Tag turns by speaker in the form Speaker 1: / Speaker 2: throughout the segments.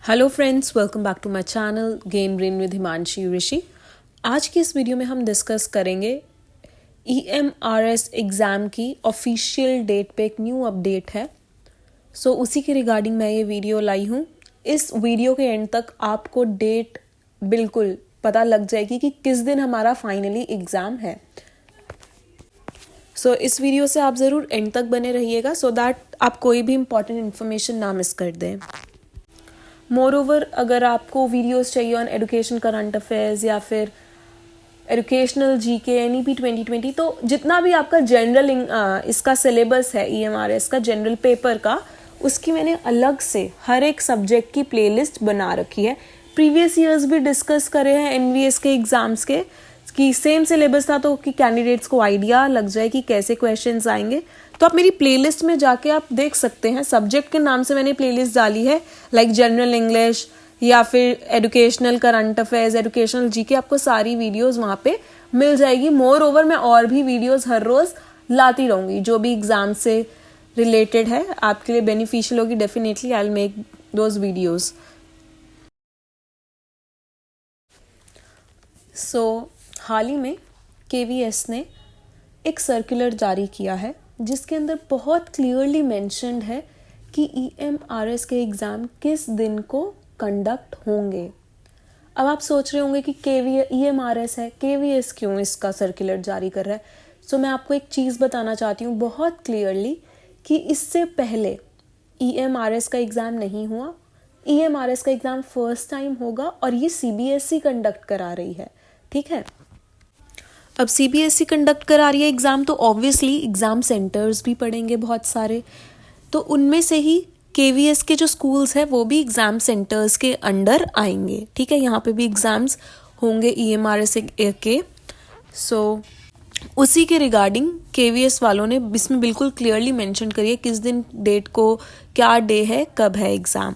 Speaker 1: Hello friends, welcome back to my channel game brain with Himanshi Rishi. आज की इस video में हम डिस्कस करेंगे EMRS एग्ज़ाम की ऑफिशियल डेट पे एक न्यू अपडेट है। सो उसी के रिगार्डिंग मैं ये वीडियो लाई हूँ। इस वीडियो के एंड तक आपको डेट बिल्कुल पता लग जाएगी कि किस दिन हमारा फाइनली एग्ज़ाम है। सो इस वीडियो से आप ज़रूर एंड तक बने रहिएगा सो दैट आप कोई भी इंपॉर्टेंट इन्फॉर्मेशन ना मिस कर दें। मोर ओवर, अगर आपको वीडियोस चाहिए ऑन एजुकेशन करंट अफेयर्स या फिर एजुकेशनल जीके NEP 2020, तो जितना भी आपका जनरल इसका सिलेबस है EMRS का जनरल पेपर का, उसकी मैंने अलग से हर एक सब्जेक्ट की प्लेलिस्ट बना रखी है। प्रीवियस ईयर्स भी डिस्कस करे हैं NVS के एग्जाम्स के कि सेम सिलेबस था, तो कि कैंडिडेट्स को आइडिया लग जाए कि कैसे क्वेश्चंस आएंगे। तो आप मेरी प्लेलिस्ट में जाके आप देख सकते हैं। सब्जेक्ट के नाम से मैंने प्लेलिस्ट डाली है, लाइक जनरल इंग्लिश या फिर educational current affairs, educational GK, आपको सारी वीडियोस वहाँ पे मिल जाएगी। मोर ओवर, मैं और भी वीडियोस हर रोज लाती रहूँगी जो भी एग्जाम से रिलेटेड है, आपके लिए बेनिफिशियल होगी। Definitely I will make those videos. So हाल ही में KVS ने एक सर्कुलर जारी किया है जिसके अंदर बहुत क्लियरली मेंशन्ड है कि EMRS के एग्ज़ाम किस दिन को कंडक्ट होंगे। अब आप सोच रहे होंगे कि EMRS है, KVS क्यों इसका सर्कुलर जारी कर रहा है। सो मैं आपको एक चीज़ बताना चाहती हूँ बहुत क्लियरली कि इससे पहले EMRS का एग्ज़ाम नहीं हुआ। EMRS का एग्ज़ाम फर्स्ट टाइम होगा और ये CBSE कंडक्ट करा रही है, ठीक है। अब CBSE कंडक्ट करा रही है एग्ज़ाम, तो ऑब्वियसली एग्ज़ाम सेंटर्स भी पड़ेंगे बहुत सारे, तो उनमें से ही KVS के जो स्कूल्स हैं वो भी एग्ज़ाम सेंटर्स के अंडर आएंगे, ठीक है। यहाँ पे भी एग्ज़ाम्स होंगे EMRS के। सो उसी के रिगार्डिंग KVS वालों ने इसमें बिल्कुल क्लियरली मेंशन करी है किस दिन डेट को, क्या डे है, कब है एग्ज़ाम।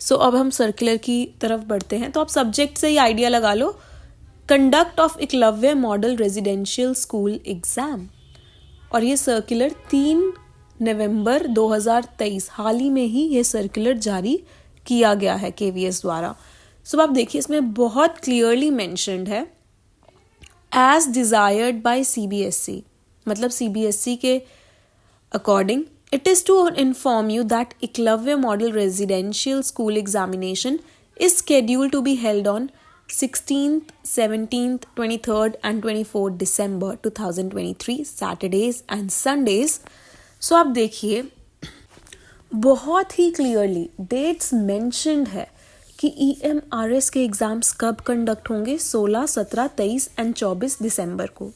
Speaker 1: सो अब हम सर्कुलर की तरफ बढ़ते हैं। तो आप सब्जेक्ट से ही आइडिया लगा लो, conduct of Eklavya model residential school exam. और ये सर्कुलर 3 नवंबर 2023, हाल ही में ही ये सर्कुलर जारी किया गया है KVS द्वारा। सो आप देखिए, इसमें बहुत क्लियरली मेंशन्ड है एज डिजायर्ड बाय CBSE, मतलब CBSE के according it is to inform you that Eklavya model residential school examination is scheduled to be held on 16th, 17th, 23rd and 24th December 2023 Saturdays and Sundays। सो आप देखिए बहुत ही clearly dates mentioned है कि EMRS के exams कब conduct होंगे, 16, 17, 23 and 24 दिसंबर को।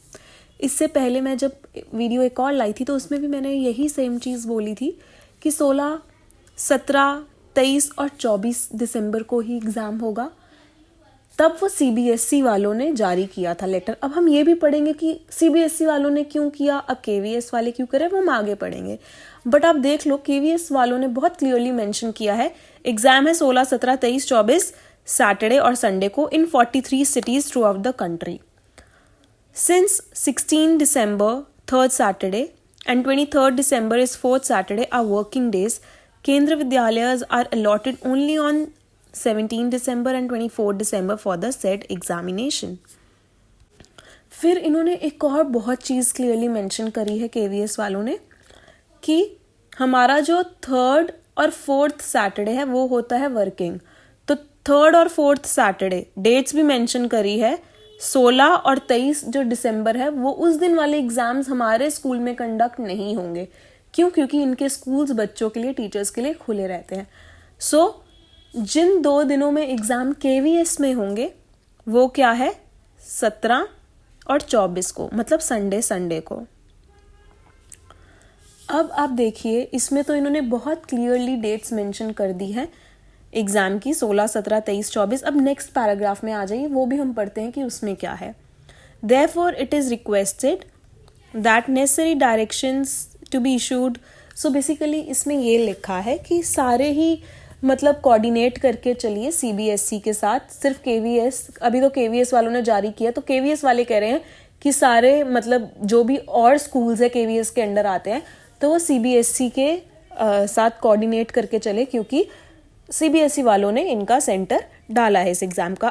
Speaker 1: इससे पहले मैं जब वीडियो एक और लाई थी तो उसमें भी मैंने यही सेम चीज़ बोली थी कि 16, 17, 23 और 24 दिसंबर को ही एग्ज़ाम होगा। तब वो CBSE वालों ने जारी किया था लेटर। अब हम ये भी पढ़ेंगे कि CBSE वालों ने क्यों किया, अब KVS वाले क्यों करें, वो हम आगे पढ़ेंगे। बट आप देख लो, KVS वालों ने बहुत क्लियरली मेंशन किया है एग्जाम है 16, 17, 23, 24 सैटरडे और संडे को इन 43 cities through out the country. Since 16 December 3rd Saturday and 23rd December is 4th Saturday are working days, Kendra Vidyalaya are allotted only on 17 December and 24 December for the said examination। फिर इन्होंने एक और बहुत चीज़ clearly mention करी है KVS वालों ने कि हमारा जो 3rd और 4th सैटरडे है वो होता है वर्किंग। तो 3rd और 4th सैटरडे डेट्स भी मेंशन करी है। 16 और 23 जो दिसंबर है वो उस दिन वाले एग्जाम्स हमारे स्कूल में कंडक्ट नहीं होंगे। क्यों? क्योंकि इनके स्कूल्स बच्चों के लिए, टीचर्स के लिए खुले रहते हैं। सो जिन 2 दिनों में एग्ज़ाम KVS में होंगे वो क्या है, 17 और 24 को, मतलब संडे को। अब आप देखिए, इसमें तो इन्होंने बहुत क्लियरली डेट्स मेंशन कर दी हैं एग्ज़ाम की, 16, 17, 23, 24। अब नेक्स्ट पैराग्राफ में आ जाइए, वो भी हम पढ़ते हैं कि उसमें क्या है। Therefore it is requested that necessary directions to be issued। So basically इसमें ये लिखा है कि सारे ही मतलब कोऑर्डिनेट करके चलिए CBSE के साथ। सिर्फ KVS, अभी तो KVS वालों ने जारी किया, तो KVS वाले कह रहे हैं कि सारे मतलब जो भी और स्कूल्स है KVS के अंडर आते हैं तो वो CBSE के साथ कोऑर्डिनेट करके चले, क्योंकि CBSE वालों ने इनका सेंटर डाला है इस एग्ज़ाम का।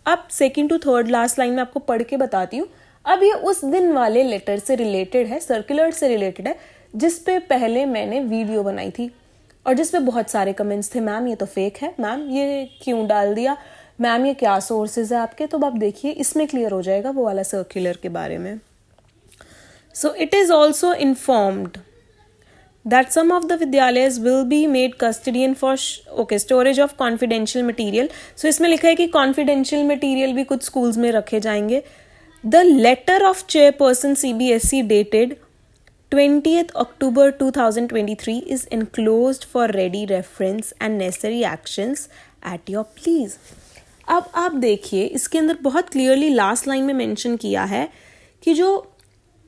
Speaker 1: अब second to third last line में आपको पढ़ के बताती हूँ। अब ये उस दिन वाले लेटर से रिलेटेड है, सर्कुलर से रिलेटेड है, जिस पे पहले मैंने वीडियो बनाई थी और जिस पे बहुत सारे कमेंट्स थे, मैम ये तो फेक है, मैम ये क्यों डाल दिया, मैम ये क्या सोर्सेज है आपके। तो आप देखिए इसमें क्लियर हो जाएगा वो वाला सर्कुलर के बारे में। So it is also informed that some of the विद्यालयs will be made custodian for storage of confidential material. So इसमें लिखा है कि confidential material भी कुछ schools में रखे जाएंगे. The letter of chairperson CBSE dated 20th October 2023 is enclosed for ready reference and necessary actions at your please. अब आप देखिए इसके अंदर बहुत क्लियरली लास्ट लाइन में मेंशन किया है कि जो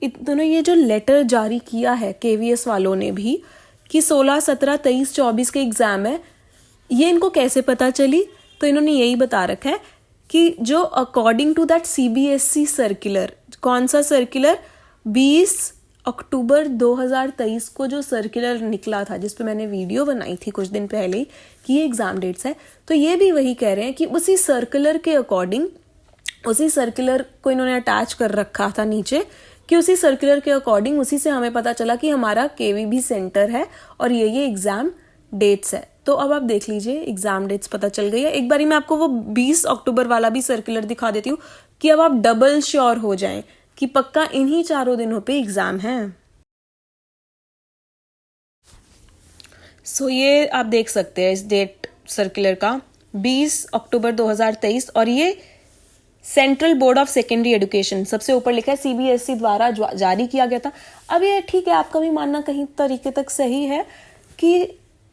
Speaker 1: इन्होंने ये जो लेटर जारी किया है KVS वालों ने भी कि 16, 17, 23, 24 के एग्ज़ाम है, ये इनको कैसे पता चली। तो इन्होंने यही बता रखा है कि जो according to that CBSE circular, कौन सा सर्कुलर, 20 अक्टूबर 2023 को जो सर्कुलर निकला था जिस पे मैंने वीडियो बनाई थी कुछ दिन पहले कि ये एग्ज़ाम डेट्स है, तो ये भी वही कह रहे हैं कि उसी सर्कुलर के अकॉर्डिंग, उसी सर्कुलर को इन्होंने अटैच कर रखा था नीचे कि उसी सर्कुलर के अकॉर्डिंग उसी से हमें पता चला कि हमारा KVB सेंटर है और ये एग्ज़ाम डेट्स है। तो अब आप देख लीजिए एग्ज़ाम डेट्स पता चल गई है। एक बारी मैं आपको वो 20 अक्टूबर वाला भी सर्कुलर दिखा देती हूँ कि अब आप डबल श्योर हो जाएं कि पक्का इन्हीं 4 दिनों पे एग्ज़ाम है। सो ये आप देख सकते हैं इस डेट सर्कुलर का 20 अक्टूबर 2023 और ये central board of secondary education सबसे ऊपर लिखा है CBSE द्वारा जारी किया गया था। अब ये ठीक है, आपका भी मानना कहीं तरीके तक सही है कि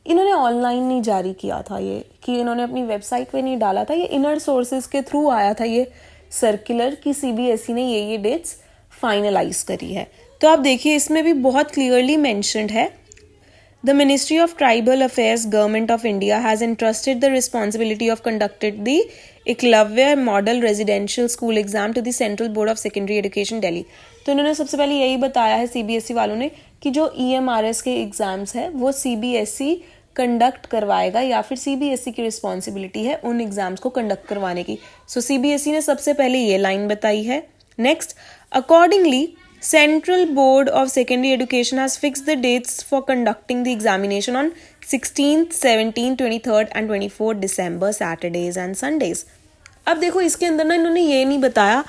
Speaker 1: इन्होंने ऑनलाइन नहीं जारी किया था, ये कि इन्होंने अपनी वेबसाइट पे नहीं डाला था, ये इनर सोर्सेज के थ्रू आया था ये सर्कुलर कि CBSE ने ये डेट्स फाइनलाइज करी है। तो आप देखिए इसमें भी बहुत क्लियरली मेंशन्ड है, The Ministry of Tribal Affairs, Government of India has entrusted the responsibility of conducting the Eklavya Model Residential School Exam to the Central Board of Secondary Education, Delhi. तो इन्होंने सबसे पहले यही बताया है CBSE वालों ने कि जो EMRS के एग्जाम्स है वो CBSE कंडक्ट करवाएगा या फिर CBSE की रिस्पॉन्सिबिलिटी है उन एग्जाम्स को कंडक्ट करवाने की। सो CBSE ने सबसे पहले ये लाइन बताई है। Next, accordingly Central Board of Secondary Education has fixed the dates for conducting the examination on 16th, 17th, 23rd and 24th December, Saturdays and Sundays. अब देखो इसके अंदर ना इन्होंने ये नहीं बताया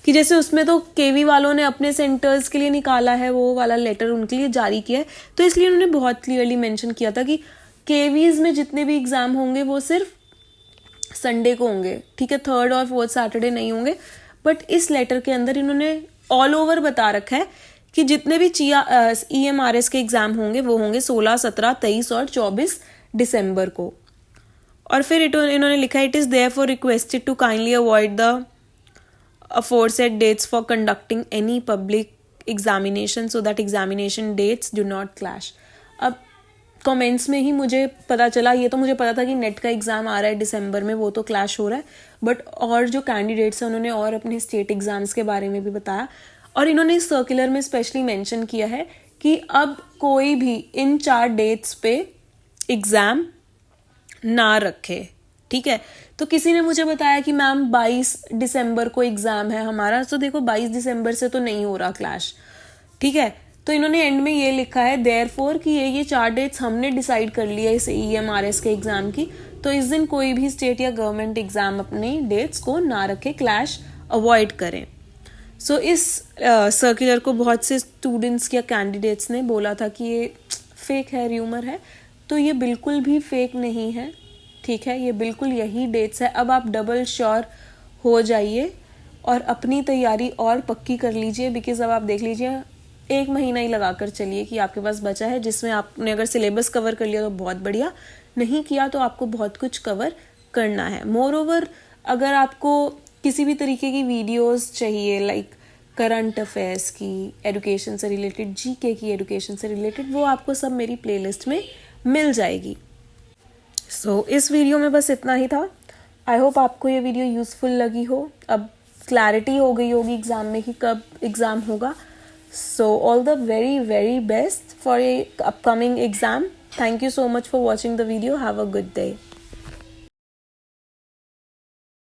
Speaker 1: कि जैसे उसमें तो KV वालों ने अपने सेंटर्स के लिए निकाला है वो वाला लेटर उनके लिए जारी किया है, तो इसलिए उन्होंने बहुत क्लियरली मेंशन किया था कि KVs में जितने भी एग्जाम होंगे वो सिर्फ संडे को होंगे, ठीक है, 3rd और 4th सैटरडे नहीं होंगे। बट इस लेटर के अंदर इन्होंने ऑल ओवर बता रखा है कि जितने भी EMRS के एग्जाम होंगे वो होंगे 16, 17, 23 और 24 दिसंबर को। और फिर इन्होंने लिखा है, it is therefore requested to kindly avoid the aforesaid dates for conducting any public examination so that examination dates do not clash. अब कमेंट्स में ही मुझे पता चला, ये तो मुझे पता था कि नेट का एग्ज़ाम आ रहा है दिसंबर में, वो तो क्लैश हो रहा है, बट और जो कैंडिडेट्स हैं उन्होंने और अपने स्टेट एग्ज़ाम्स के बारे में भी बताया और इन्होंने इस सर्कुलर में स्पेशली मेंशन किया है कि अब कोई भी इन 4 डेट्स पे एग्ज़ाम ना रखे, ठीक है। तो किसी ने मुझे बताया कि मैम 22 दिसंबर को एग्ज़ाम है हमारा, तो देखो 22 दिसंबर से तो नहीं हो रहा क्लैश, ठीक है। तो इन्होंने एंड में ये लिखा है देयरफॉर कि ये 4 डेट्स हमने डिसाइड कर लिया इस EMRS के एग्ज़ाम की, तो इस दिन कोई भी स्टेट या गवर्नमेंट एग्ज़ाम अपने डेट्स को ना रखे, क्लैश अवॉइड करें। सो इस सर्कुलर को बहुत से स्टूडेंट्स या कैंडिडेट्स ने बोला था कि ये फेक है, र्यूमर है, तो ये बिल्कुल भी फेक नहीं है, ठीक है, ये बिल्कुल यही डेट्स है। अब आप डबल श्योर हो जाइए और अपनी तैयारी और पक्की कर लीजिए, बिकॉज अब आप देख लीजिए 1 महीना ही लगा कर चलिए कि आपके पास बचा है, जिसमें आपने अगर सिलेबस कवर कर लिया तो बहुत बढ़िया, नहीं किया तो आपको बहुत कुछ कवर करना है। मोर ओवर अगर आपको किसी भी तरीके की वीडियोस चाहिए लाइक करंट अफेयर्स की, एजुकेशन से रिलेटेड, GK की एजुकेशन से रिलेटेड, वो आपको सब मेरी प्लेलिस्ट में मिल जाएगी। सो इस वीडियो में बस इतना ही था। आई होप आपको ये वीडियो यूज़फुल लगी हो, अब क्लैरिटी हो गई होगी एग्ज़ाम में कि कब एग्ज़ाम होगा। So all the very, very best for your upcoming exam. Thank you so much for watching the video. Have a good day.